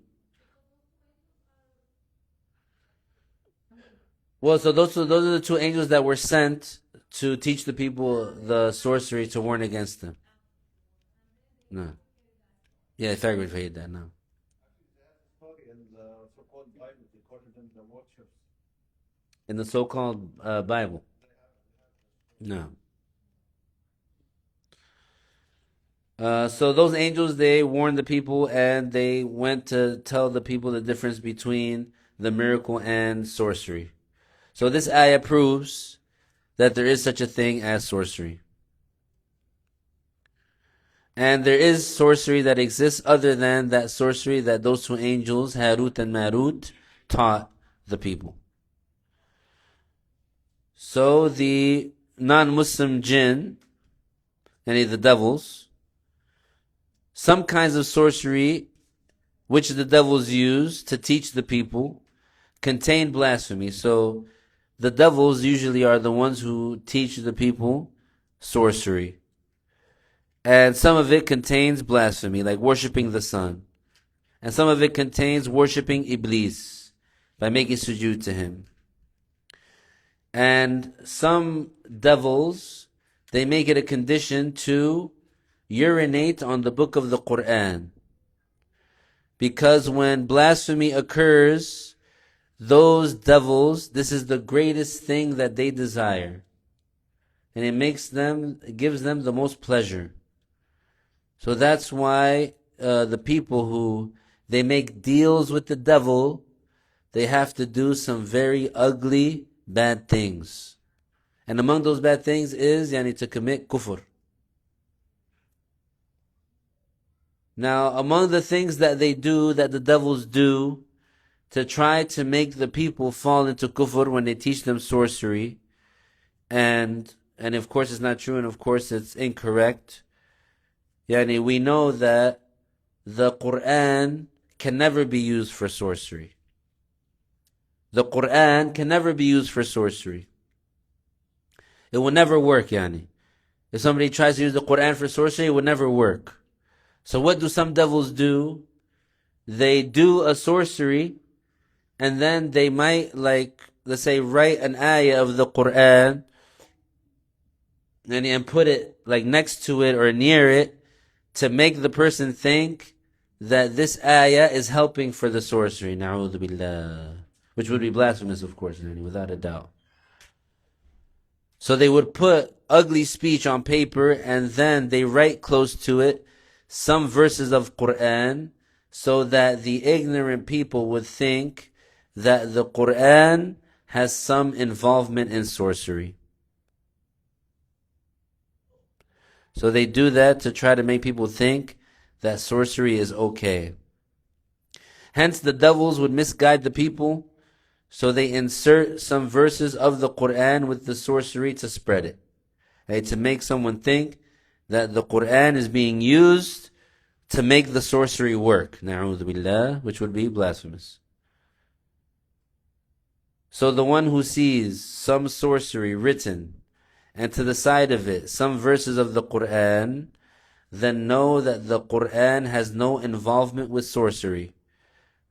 Well, so those are the two angels that were sent to teach the people the sorcery, to warn against them. No. Yeah, if I agree that now. In the so-called Bible. No. So those angels, they warned the people and they went to tell the people the difference between the miracle and sorcery. So this ayah proves that there is such a thing as sorcery. And there is sorcery that exists other than that sorcery that those two angels, Harut and Marut, taught the people. So the non-Muslim jinn, any of the devils, some kinds of sorcery which the devils use to teach the people contain blasphemy. So the devils usually are the ones who teach the people sorcery. And some of it contains blasphemy, like worshipping the sun. And some of it contains worshipping Iblis, by making sujood to him. And some devils, they make it a condition to urinate on the book of the Quran. Because when blasphemy occurs, those devils, this is the greatest thing that they desire. And it gives them the most pleasure. So that's why the people who, they make deals with the devil, they have to do some very ugly, bad things. And among those bad things is, to commit kufr. Now, among the things that they do, that the devils do, to try to make the people fall into kufr when they teach them sorcery, and of course it's not true, and of course it's incorrect. We know that the Quran can never be used for sorcery. The Quran can never be used for sorcery. It will never work, If somebody tries to use the Quran for sorcery, it will never work. So what do some devils do? They do a sorcery, and then they might, let's say, write an ayah of the Quran, and put it next to it or near it, to make the person think that this ayah is helping for the sorcery. Na'udhu billah. Which would be blasphemous, of course, without a doubt. So they would put ugly speech on paper and then they write close to it some verses of Quran so that the ignorant people would think that the Quran has some involvement in sorcery. So they do that to try to make people think that sorcery is okay. Hence the devils would misguide the people, so they insert some verses of the Quran with the sorcery to spread it. Right? To make someone think that the Quran is being used to make the sorcery work. Na'udhu billah, which would be blasphemous. So the one who sees some sorcery written and to the side of it some verses of the Quran, then know that the Quran has no involvement with sorcery.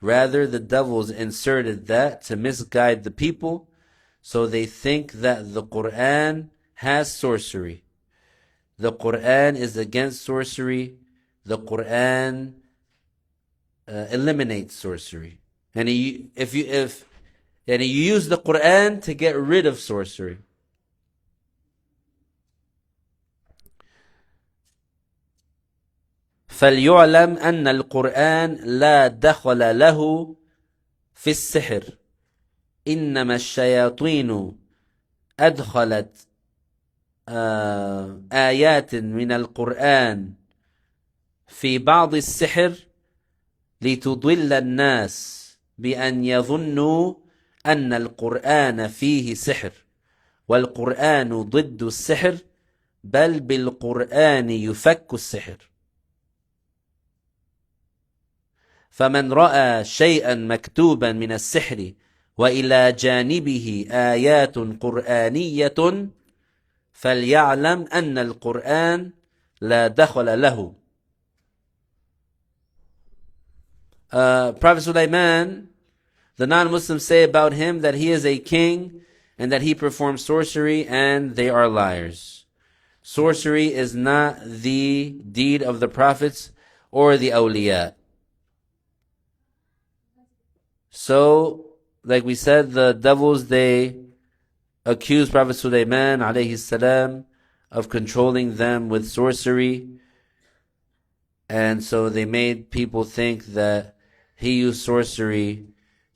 Rather, the devils inserted that to misguide the people, so they think that the Quran has sorcery. The Quran is against sorcery. The Quran eliminates sorcery. And if you use the Quran to get rid of sorcery. فليعلم أن القرآن لا دخل له في السحر إنما الشياطين أدخلت آيات من القرآن في بعض السحر لتضل الناس بأن يظنوا أن القرآن فيه سحر والقرآن ضد السحر بل بالقرآن يفك السحر. فمن رأى شيئا مكتوبا من السحر وإلى جانبه آيات قرآنية فليعلم أن القرآن لا دخل له. Prophet Sulaiman, the non-Muslims say about him that he is a king and that he performs sorcery, and they are liars. Sorcery is not the deed of the prophets or the awliya. So, like we said, the devils, they accused Prophet Sulaiman alayhi salam of controlling them with sorcery. And so they made people think that he used sorcery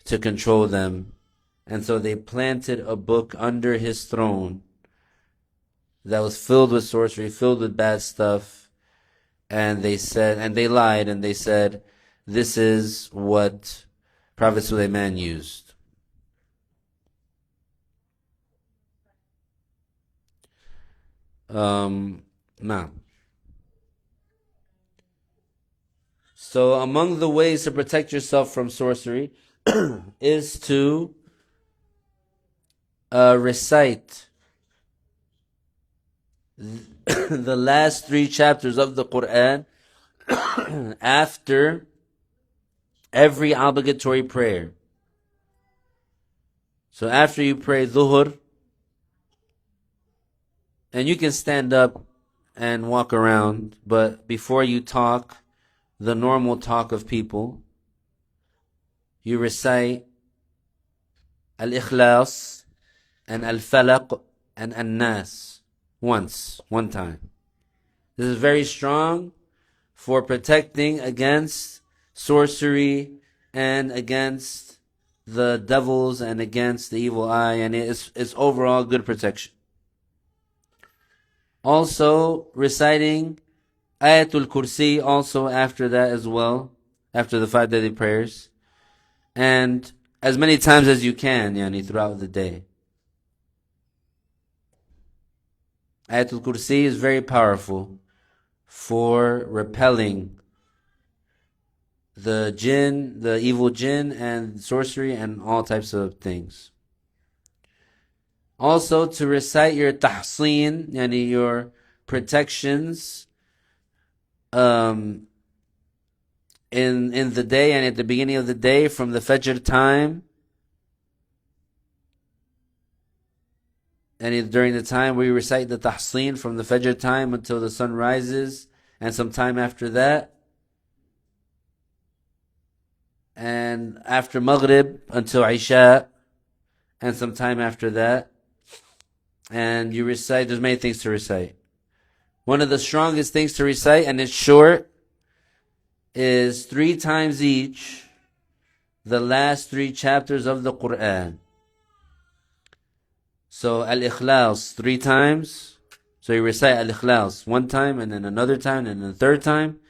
to control them. And so they planted a book under his throne that was filled with sorcery, filled with bad stuff. And they said, and they lied, and they said, this is what Prophet Sulaiman used. Now, so among the ways to protect yourself from sorcery is to recite the last 3 chapters of the Quran after every obligatory prayer. So after you pray Dhuhr, and you can stand up and walk around, but before you talk, the normal talk of people, you recite Al-Ikhlas and Al-Falaq and An-Nas one time. This is very strong for protecting against sorcery and against the devils and against the evil eye, and it's overall good protection. Also, reciting Ayatul Kursi also after that as well, after the 5 daily prayers, and as many times as you can, throughout the day. Ayatul Kursi is very powerful for repelling the jinn, the evil jinn, and sorcery, and all types of things. Also, to recite your tahseen, your protections, in the day and at the beginning of the day from the Fajr time, and during the time where you recite the tahseen from the Fajr time until the sun rises, and some time after that, and after Maghrib until Isha, and some time after that. And you recite, there's many things to recite. One of the strongest things to recite, and it's short, is 3 times each the last 3 chapters of the Quran. So al-ikhlas 3 times. So you recite al-ikhlas 1 time and then another time and then a third time.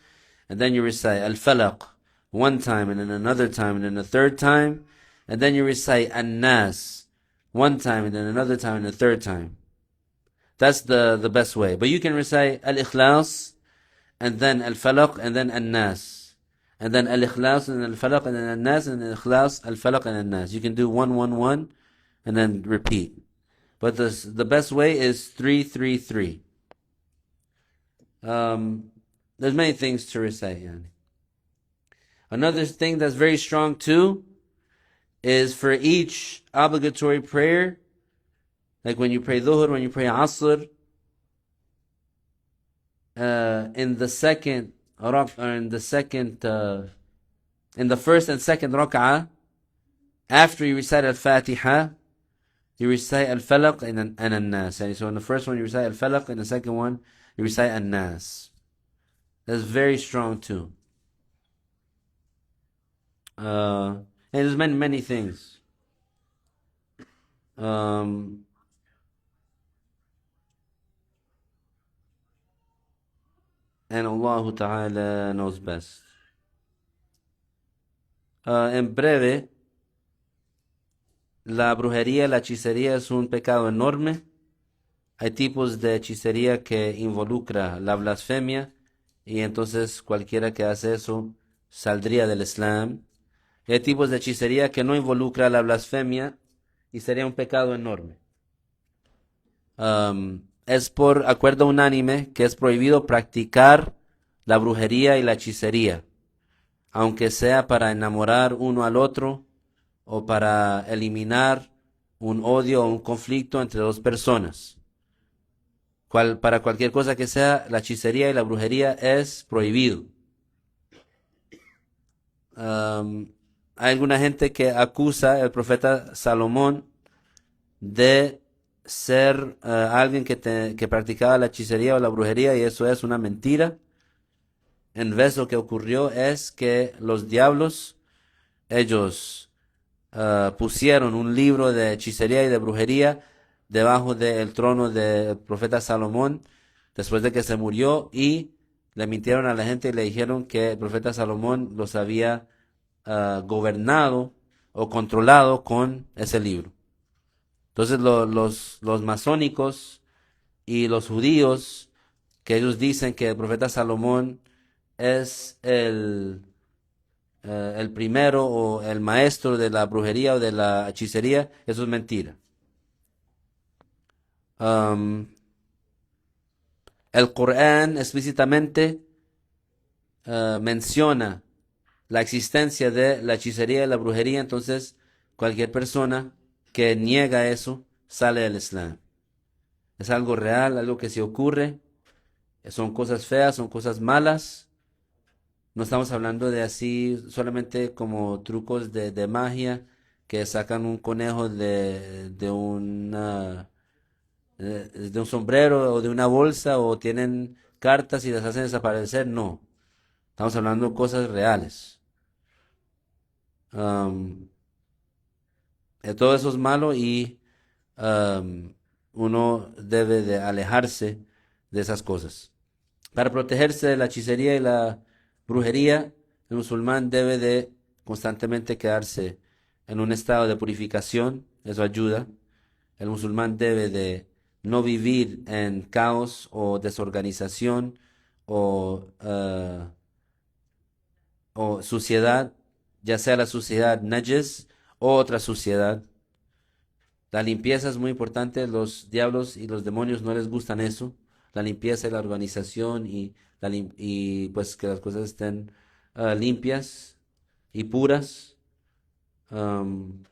And then you recite al-falaq 1 time and then another time and then a third time. And then you recite an-nas 1 time and then another time and a third time. That's the best way. But you can recite al-ikhlas and then al-falaq and then an-nas. And then al-ikhlas and al-falaq and then an-nas and then al-ikhlas, al-falaq and an-nas. You can do 1 1 1 and then repeat. But the best way is 3 3 3. There's many things to recite. Yani. Another thing that's very strong too is for each obligatory prayer, like when you pray dhuhr, when you pray asr, in the second in the first and second rak'ah, after you recite al-Fatiha, you recite al-Falaq and an-Nas. So in the first one you recite al-Falaq, and the second one you recite an-Nas. That's very strong too. And there's many things. And Allah Ta'ala knows best. En breve, la brujería, la hechicería es un pecado enorme. Hay tipos de hechicería que involucra la blasfemia, y entonces cualquiera que hace eso saldría del Islam. Y hay tipos de hechicería que no involucra la blasfemia y sería un pecado enorme. Es por acuerdo unánime que es prohibido practicar la brujería y la hechicería, aunque sea para enamorar uno al otro o para eliminar un odio o un conflicto entre dos personas. Para cualquier cosa que sea, la hechicería y la brujería es prohibido. Hay alguna gente que acusa al profeta Salomón de ser alguien que practicaba la hechicería o la brujería, y eso es una mentira. En vez lo que ocurrió es que los diablos, ellos pusieron un libro de hechicería y de brujería debajo del trono del profeta Salomón después de que se murió, y le mintieron a la gente y le dijeron que el profeta Salomón los había gobernado o controlado con ese libro. Entonces los masónicos y los judíos, que ellos dicen que el profeta Salomón es el primero o el maestro de la brujería o de la hechicería, eso es mentira. El Corán explícitamente menciona la existencia de la hechicería y la brujería, entonces cualquier persona que niega eso sale del Islam. Es algo real, algo que se ocurre, son cosas feas, son cosas malas. No estamos hablando de así solamente como trucos de magia, que sacan un conejo de un sombrero o de una bolsa, o tienen cartas y las hacen desaparecer. No, estamos hablando de cosas reales. Todo eso es malo, y uno debe de alejarse de esas cosas. Para protegerse de la hechicería y la brujería, el musulmán debe de constantemente quedarse en un estado de purificación, eso ayuda. El musulmán debe de no vivir en caos o desorganización o suciedad, ya sea la suciedad najes o otra suciedad. La limpieza es muy importante, los diablos y los demonios no les gustan eso, la limpieza y la organización, y pues que las cosas estén limpias y puras. Uno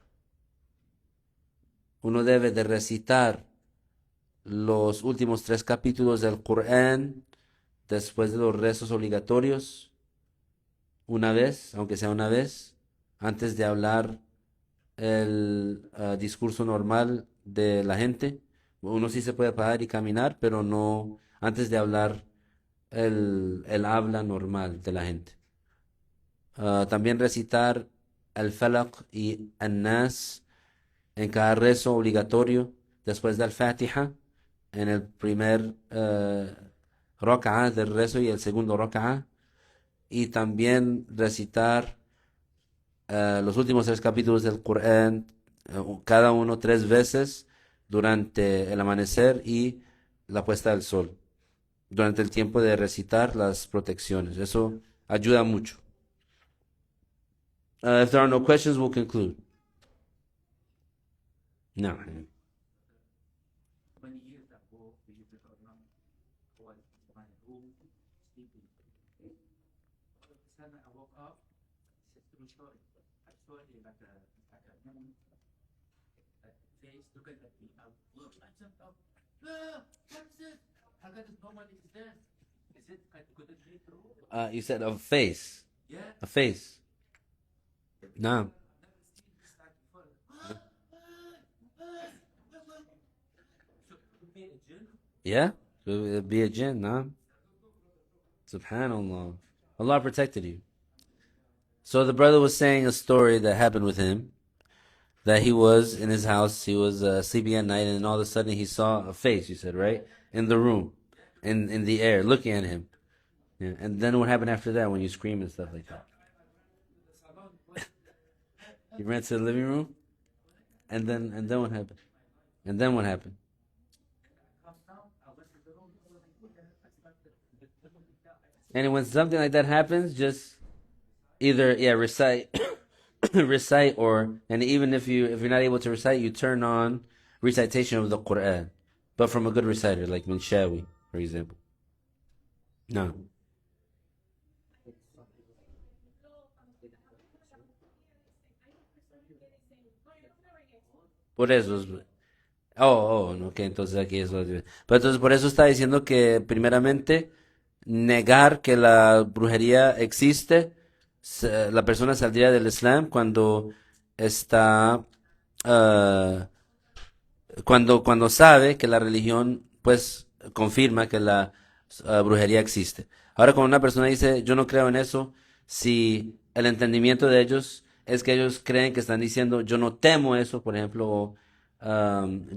debe de recitar los últimos 3 capítulos del Corán después de los rezos obligatorios, una vez, aunque sea una vez, antes de hablar el discurso normal de la gente. Uno sí se puede parar y caminar, pero no antes de hablar el habla normal de la gente. También recitar el Falaq y el Nas en cada rezo obligatorio, después del Fatiha, en el primer raka'a del rezo y el segundo raka'a, y también recitar los últimos tres capítulos del Corán, cada uno tres veces durante el amanecer y la puesta del sol, durante el tiempo de recitar las protecciones. Eso ayuda mucho. If there are no questions, we'll conclude. No. You said a face. A face. No. Yeah? So it'd be a jinn, no? Subhanallah. Allah protected you. So the brother was saying a story that happened with him, that he was in his house, he was sleeping at night, and all of a sudden he saw a face, you said, right? In the room, in the air, looking at him. Yeah. And then what happened after that when you scream and stuff like that? You ran to the living room? And then what happened? And then what happened? And when something like that happens, just either recite recite, or and even if you're not able to recite, you turn on recitation of the Quran, but from a good reciter like Minshawi, for example. No. Por eso. Oh, no, que entonces aquí es. Pero entonces por eso está diciendo que primeramente negar que la brujería existe, la persona saldría del Islam cuando está ah, cuando sabe que la religión, pues, confirma que la brujería existe. Ahora, cuando una persona dice, yo no creo en eso, si el entendimiento de ellos es que ellos creen que están diciendo, yo no temo eso, por ejemplo, o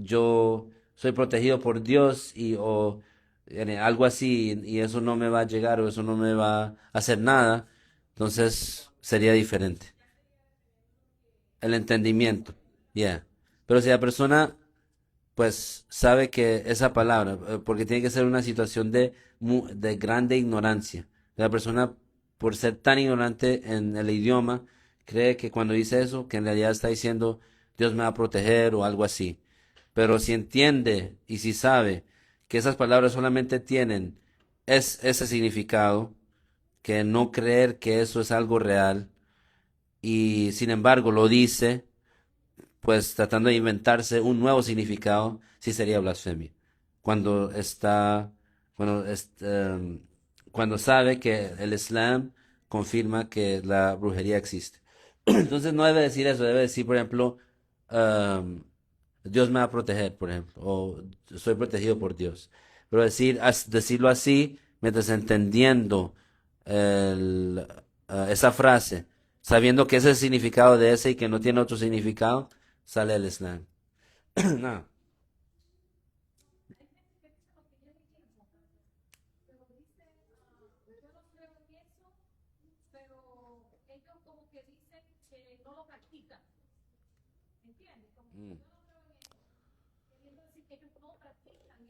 yo soy protegido por Dios o algo así, y eso no me va a llegar o eso no me va a hacer nada, entonces sería diferente. El entendimiento, ya. Pero si la persona pues sabe que esa palabra, porque tiene que ser una situación de grande ignorancia. La persona, por ser tan ignorante en el idioma, cree que cuando dice eso, que en realidad está diciendo Dios me va a proteger o algo así. Pero si entiende y si sabe que esas palabras solamente tienen ese significado, que no creer que eso es algo real, y sin embargo lo dice, pues tratando de inventarse un nuevo significado, sí sería blasfemia. Cuando está, cuando, cuando sabe que el Islam confirma que la brujería existe. Entonces no debe decir eso, debe decir, por ejemplo, um, Dios me va a proteger, por ejemplo, o soy protegido por Dios. Pero decirlo así, mientras entendiendo esa frase, sabiendo que ese es el significado de ese y que no tiene otro significado, sale el Islam. No. Mm.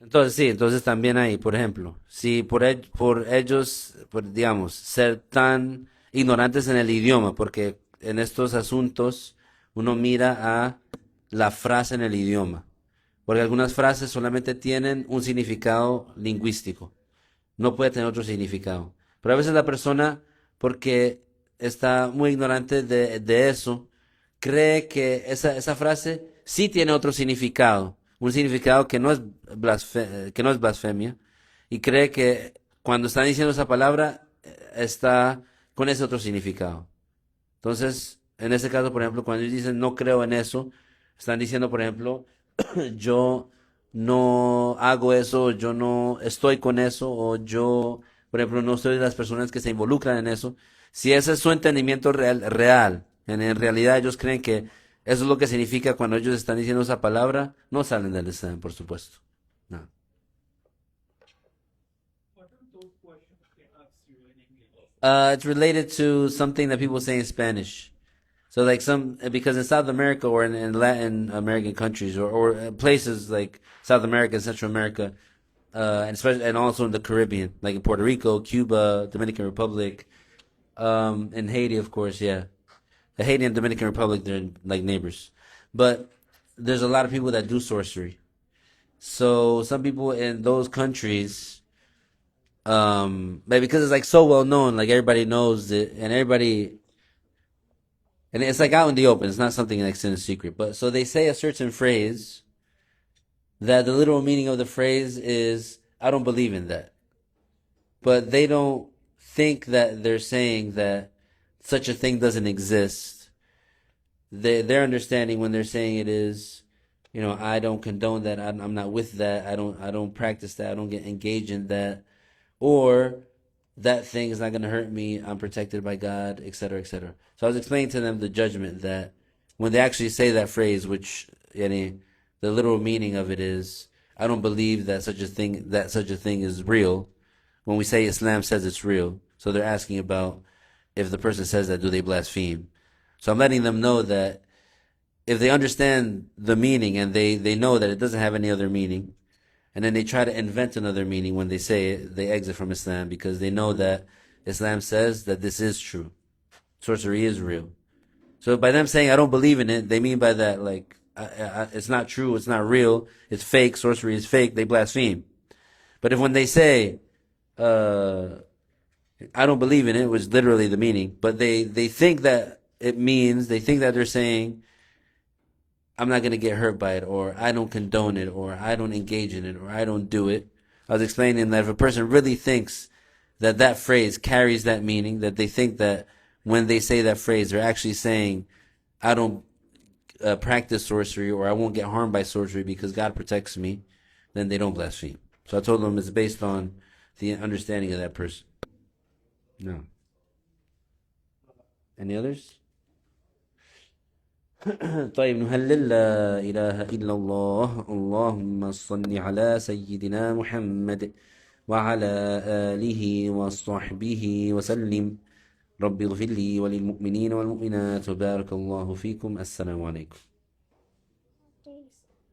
Entonces sí, entonces también ahí, por ejemplo, si por ellos, digamos, ser tan ignorantes en el idioma, porque en estos asuntos uno mira a la frase en el idioma, porque algunas frases solamente tienen un significado lingüístico, no puede tener otro significado. Pero a veces la persona, porque está muy ignorante de eso, cree que esa frase sí tiene otro significado, un significado que no es que no es blasfemia, y cree que cuando están diciendo esa palabra está con ese otro significado. Entonces, en ese caso, por ejemplo, cuando ellos dicen no creo en eso, están diciendo, por ejemplo, yo no hago eso, yo no estoy con eso, o yo, por ejemplo, no soy de las personas que se involucran en eso. Si ese es su entendimiento real, en realidad ellos creen que Eso es lo que significa cuando ellos están diciendo esa palabra, no salen del Islam, por supuesto. No. It's related to something that people say in Spanish. So like some because in South America or in Latin American countries or places like South America and Central America, and especially and also in the Caribbean, like in Puerto Rico, Cuba, Dominican Republic, and Haiti, of course, yeah. The Haiti and Dominican Republic, they're like neighbors. But there's a lot of people that do sorcery. So some people in those countries, like because it's like so well known, like everybody knows it, and it's like out in the open. It's not something like in a secret. But so they say a certain phrase that the literal meaning of the phrase is, I don't believe in that. But they don't think that they're saying that such a thing doesn't exist. Their understanding when they're saying it is, I don't condone that. I'm not with that. I don't practice that. I don't get engaged in that. Or that thing is not going to hurt me. I'm protected by God, etc., etc. So I was explaining to them the judgment that when they actually say that phrase, which yani, the literal meaning of it is, I don't believe that such a thing is real. When we say Islam says it's real, so they're asking about if the person says that, do they blaspheme? So I'm letting them know that if they understand the meaning and they know that it doesn't have any other meaning, and then they try to invent another meaning when they say it, they exit from Islam because they know that Islam says that this is true. Sorcery is real. So by them saying I don't believe in it, they mean by that like it's not true, it's not real, it's fake, sorcery is fake, they blaspheme. But if when they say I don't believe in it, was literally the meaning, but they think that it means, they think that they're saying I'm not going to get hurt by it, or I don't condone it, or I don't engage in it, or I don't do it. I was explaining that if a person really thinks that that phrase carries that meaning, that they think that when they say that phrase, they're actually saying, I don't practice sorcery, or I won't get harmed by sorcery because God protects me, then they don't blaspheme. So I told them it's based on the understanding of that person. No. Any others? طيب نهلل لا إله إلا الله اللهم صل على سيدنا محمد وعلى آله وصحبه وسلم رب اغفر لي وللمؤمنين والمؤمنات وبارك الله فيكم السلام عليكم